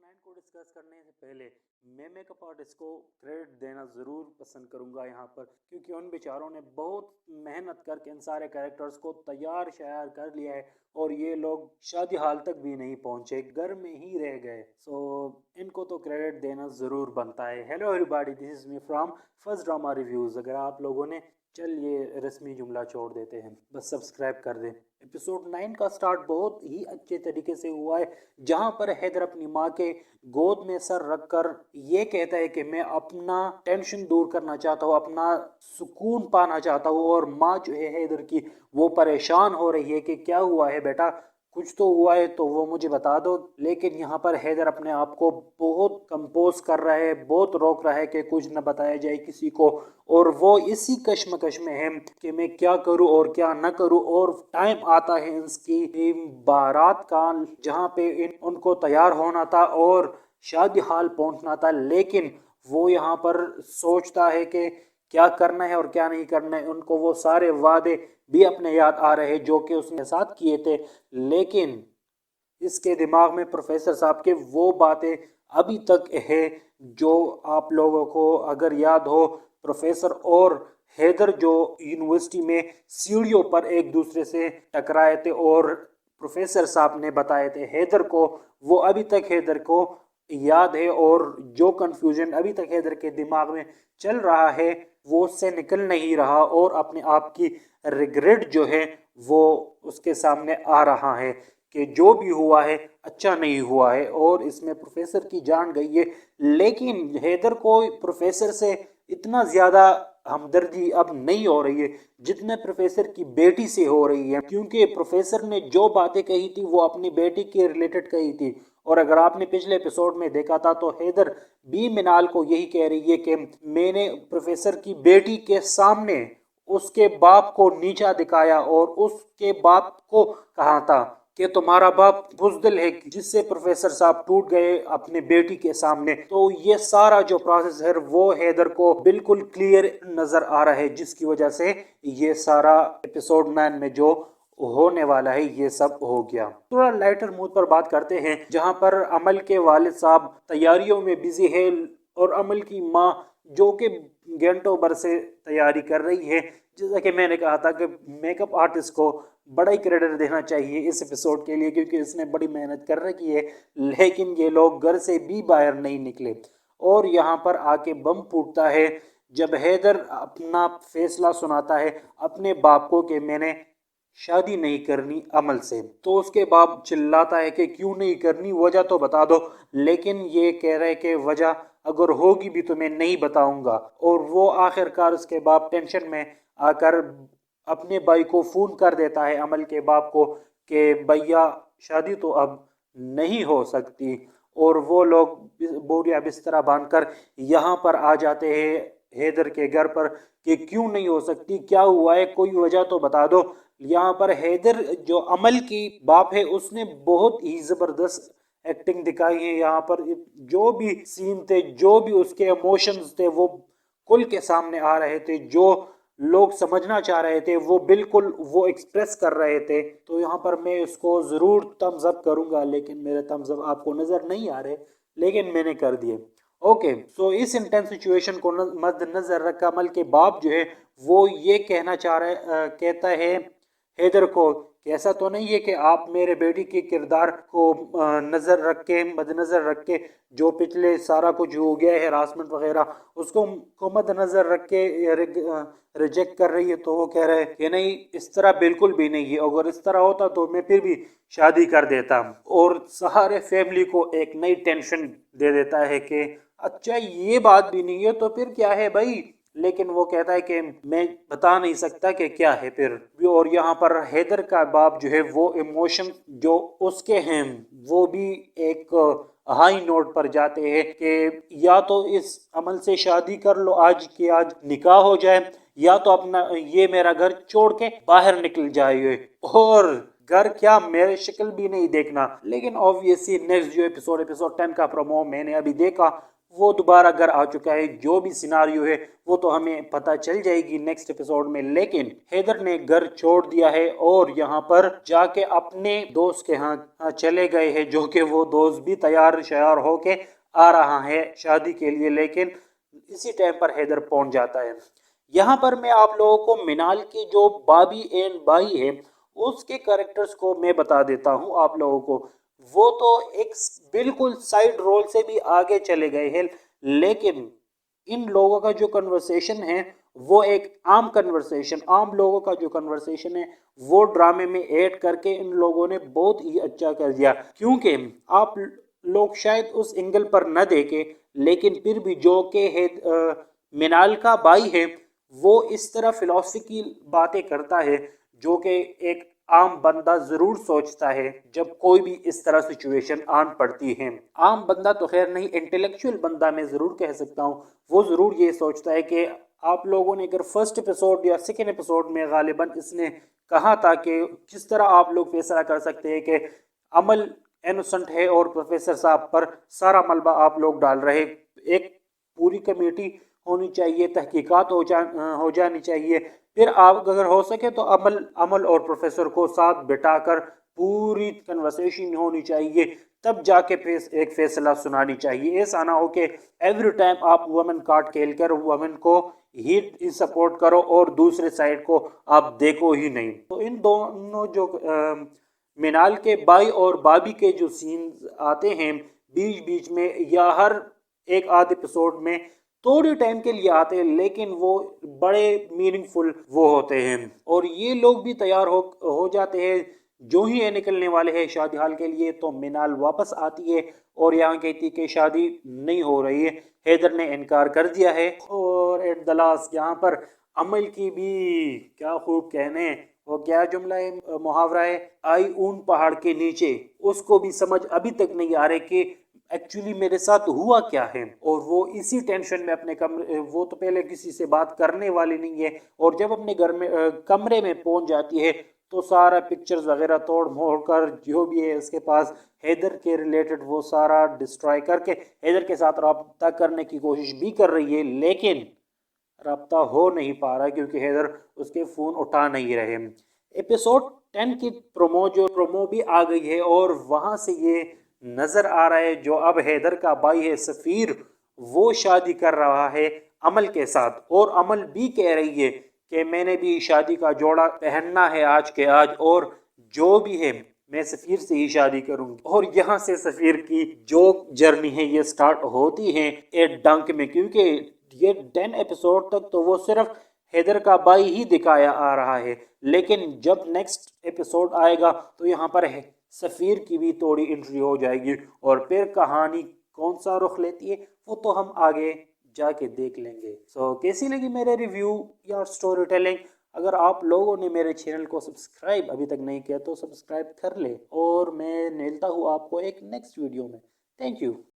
9 को डिस्कस करने से पहले मैं मेकअप आर्टिस्ट को क्रेडिट देना ज़रूर पसंद करूंगा यहाँ पर, क्योंकि उन बेचारों ने बहुत मेहनत करके इन सारे कैरेक्टर्स को तैयार शायार कर लिया है और ये लोग शादी हाल तक भी नहीं पहुंचे, घर में ही रह गए। सो इनको तो क्रेडिट देना ज़रूर बनता है। Hello everybody, this is me from first drama reviews. अगर आप लोगों ने ये रस्मी जुमला छोड़ देते हैं, बस सब्सक्राइब कर दें। एपिसोड 9 का स्टार्ट बहुत ही अच्छे तरीके से हुआ है, जहां पर हैदर अपनी माँ के गोद में सर रखकर ये कहता है कि मैं अपना टेंशन दूर करना चाहता हूँ, अपना सुकून पाना चाहता हूँ। और माँ जो है हैदर की, वो परेशान हो रही है कि क्या हुआ है बेटा, कुछ तो हुआ है तो वो मुझे बता दो। लेकिन यहाँ पर हैदर अपने आप को बहुत कंपोज कर रहा है, बहुत रोक रहा है कि कुछ न बताया जाए किसी को। और वो इसी कश्मकश में है कि मैं क्या करूं और क्या न करूं। और टाइम आता है इसकी बारात का, जहां पे उनको तैयार होना था और शादी हाल पहुंचना था। लेकिन वो यहाँ पर सोचता है कि क्या करना है और क्या नहीं करना है। उनको वो सारे वादे भी अपने याद आ रहे हैं जो कि उसने साथ किए थे, लेकिन इसके दिमाग में प्रोफेसर साहब के वो बातें अभी तक है जो आप लोगों को अगर याद हो, प्रोफेसर और हैदर जो यूनिवर्सिटी में सीढ़ियों पर एक दूसरे से टकराए थे और प्रोफेसर साहब ने बताए थे हैदर को, वो अभी तक हैदर को याद है। और जो कंफ्यूजन अभी तक हैदर के दिमाग में चल रहा है वो उससे निकल नहीं रहा और अपने आप की रिग्रेट जो है वो उसके सामने आ रहा है कि जो भी हुआ है अच्छा नहीं हुआ है। और इसमें प्रोफेसर की जान गई है, लेकिन हैदर को प्रोफेसर से इतना ज़्यादा हमदर्दी अब नहीं हो रही है जितने प्रोफेसर की बेटी से हो रही है, क्योंकि प्रोफेसर ने जो बातें कही थी वो अपनी बेटी के रिलेटेड कही थी। और अगर आपने पिछले एपिसोड में देखा था तो हैदर बी मिनाल को यही कह रही है कि मैंने प्रोफेसर की बेटी के सामने उसके बाप को नीचा दिखाया और उसके बाप को कहा था कि तुम्हारा बाप बुजदिल है, जिससे प्रोफेसर साहब टूट गए अपने बेटी के सामने। तो ये सारा जो प्रोसेस है वो हैदर को बिल्कुल क्लियर नजर आ रहा है, जिसकी वजह से ये सारा एपिसोड 9 में जो होने वाला है ये सब हो गया। थोड़ा लाइटर मूड पर बात करते हैं, जहां पर अमल के वालिद साहब तैयारियों में बिजी है और अमल की माँ जो कि घंटों भर से तैयारी कर रही है। जैसा कि मैंने कहा था कि मेकअप आर्टिस्ट को बड़ा ही क्रेडिट देना चाहिए इस एपिसोड के लिए, क्योंकि इसने बड़ी मेहनत कर रखी है। लेकिन ये लोग घर से भी बाहर नहीं निकले और यहाँ पर आके बम फूटता है जब हैदर अपना फैसला सुनाता है अपने बाप को कि मैंने शादी नहीं करनी अमल से। तो उसके बाप चिल्लाता है कि क्यों नहीं करनी, वजह तो बता दो। लेकिन ये कह रहे कि वजह अगर होगी भी तो मैं नहीं बताऊंगा। और वो आखिरकार उसके बाप टेंशन में आकर अपने भाई को फोन कर देता है, अमल के बाप को, कि भैया शादी तो अब नहीं हो सकती। और वो लोग बोरिया बिस्तरा बांधकर यहाँ पर आ जाते हैं हैदर के घर पर कि क्यों नहीं हो सकती, क्या हुआ है, कोई वजह तो बता दो। यहाँ पर हैदर जो अमल की बाप है उसने बहुत ही जबरदस्त एक्टिंग दिखाई है। यहाँ पर जो भी सीन थे, जो भी उसके इमोशंस थे वो खुल के सामने आ रहे थे। जो लोग समझना चाह रहे थे वो बिल्कुल वो एक्सप्रेस कर रहे थे। तो यहाँ पर मैं इसको ज़रूर थम्स अप करूँगा, लेकिन मेरे थम्स अप आपको नज़र नहीं आ रहे, लेकिन मैंने कर दिए। ओके, सो इस इंटेंस सिचुएशन को मद्देनजर रख अमल के बाप जो है वो ये कहना चाह रहे कहता है हैदर को कि ऐसा तो नहीं है कि आप मेरे बेटी के किरदार को नज़र रख के, मद्देनजर रख के, जो पिछले सारा कुछ हो गया है हरासमेंट वगैरह, उसको को मद्देनजर रख के रिजेक्ट कर रही है। तो वो कह रहे हैं कि नहीं, इस तरह बिल्कुल भी नहीं है, अगर इस तरह होता तो मैं फिर भी शादी कर देता। और सारे फैमिली को एक नई टेंशन दे देता है कि अच्छा ये बात भी नहीं है तो फिर क्या है भाई। लेकिन वो कहता है कि मैं बता नहीं सकता कि क्या है फिर। और यहाँ पर हैदर का बाप जो है वो इमोशन जो उसके हैं वो भी एक हाई नोट पर जाते हैं कि या तो इस अमल से शादी कर लो, आज की आज निकाह हो जाए, या तो अपना ये मेरा घर छोड़ के बाहर निकल जाइए। और घर क्या, मेरे शक्ल भी नहीं देखना। लेकिन ऑब्वियसली नेक्स्ट जो एपिसोड 10 का प्रोमो मैंने अभी देखा वो दोबारा घर आ चुका है। जो भी सिनारियो है वो तो हमें पता चल जाएगी नेक्स्ट एपिसोड में, लेकिन हैदर ने घर छोड़ दिया है और यहाँ पर जाके अपने दोस्त के यहाँ चले गए हैं, जो कि वो दोस्त भी तैयार शयार होके आ रहा है शादी के लिए। लेकिन इसी टाइम पर हैदर पहुंच जाता है। यहाँ पर मैं आप लोगों को मिनाल की जो बाबी एंड बाई है उसके कैरेक्टर्स को मैं बता देता हूँ आप लोगों को। वो तो एक बिल्कुल साइड रोल से भी आगे चले गए हैं, लेकिन इन लोगों का जो कन्वर्सेशन है वो एक आम कन्वर्सेशन, आम लोगों का जो कन्वर्सेशन है वो ड्रामे में ऐड करके इन लोगों ने बहुत ही अच्छा कर दिया। क्योंकि आप लोग शायद उस एंगल पर न देखे, लेकिन फिर भी जो के है मिनाल का भाई है वो इस तरह फिलॉसफी की बातें करता है जो कि एक आम बंदा जरूर सोचता है जब कोई भी इस तरह सिचुएशन आन पड़ती है। आम बंदा तो खैर नहीं, इंटेलेक्चुअल बंदा मैं जरूर कह सकता हूँ, वो जरूर ये सोचता है कि आप लोगों ने अगर फर्स्ट एपिसोड या सेकेंड एपिसोड में गालिबन इसने कहा था कि किस तरह आप लोग फैसला कर सकते हैं कि अमल इनोसेंट है और प्रोफेसर साहब पर सारा मलबा आप लोग डाल रहे, एक पूरी कमेटी होनी चाहिए, तहकीकात हो जानी चाहिए, फिर आप अगर हो सके तो अमल और प्रोफेसर को साथ बिठाकर पूरी कन्वर्सेशन होनी चाहिए, तब जाके एक फैसला सुनानी चाहिए। ऐसा ना हो कि एवरी टाइम आप वुमेन कार्ड खेल कर वुमेन को ही सपोर्ट करो और दूसरे साइड को आप देखो ही नहीं। तो इन दोनों जो मिनाल के बाई और बाबी के जो सीन आते हैं बीच बीच में या हर एक आध एपिसोड में थोड़े टाइम के लिए आते हैं, लेकिन वो बड़े मीनिंगफुल वो होते हैं। और ये लोग भी तैयार हो जाते हैं। जो ही ये निकलने वाले हैं शादी हाल के लिए तो मिनाल वापस आती है और यहाँ कहती कि शादी नहीं हो रही है, हैदर ने इनकार कर दिया है। और एट द लास्ट यहाँ पर अमल की भी क्या खूब कहने, वो क्या जुमला है, मुहावरा है, आई ऊन पहाड़ के नीचे, उसको भी समझ अभी तक नहीं आ रही कि एक्चुअली मेरे साथ हुआ क्या है। और वो इसी टेंशन में अपने कमरे, वो तो पहले किसी से बात करने वाली नहीं है, और जब अपने घर में कमरे में पहुंच जाती है तो सारा पिक्चर्स वगैरह तोड़ मोड़ कर जो भी है उसके पास हैदर के रिलेटेड वो सारा डिस्ट्रॉय करके हैदर के साथ रब्ता करने की कोशिश भी कर रही है, लेकिन रब्ता हो नहीं पा रहा क्योंकि हैदर उसके फ़ोन उठा नहीं रहे। एपिसोड 10 की प्रोमो भी आ गई है और वहाँ से ये नज़र आ रहा है जो अब हैदर का भाई है सफ़ीर, वो शादी कर रहा है अमल के साथ। और अमल भी कह रही है कि मैंने भी शादी का जोड़ा पहनना है आज के आज, और जो भी है मैं सफ़ीर से ही शादी करूंगी। और यहाँ से सफ़ीर की जो जर्नी है ये स्टार्ट होती है एक डंक में, क्योंकि ये 10 एपिसोड तक तो वो सिर्फ हैदर का भाई ही दिखाया आ रहा है, लेकिन जब नेक्स्ट एपिसोड आएगा तो यहाँ पर सफ़ीर की भी थोड़ी एंट्री हो जाएगी और फिर कहानी कौन सा रुख लेती है वो तो हम आगे जाके देख लेंगे। सो कैसी लगी मेरे रिव्यू या स्टोरी टेलिंग? अगर आप लोगों ने मेरे चैनल को सब्सक्राइब अभी तक नहीं किया तो सब्सक्राइब कर ले, और मैं मिलता हूँ आपको एक नेक्स्ट वीडियो में। Thank you.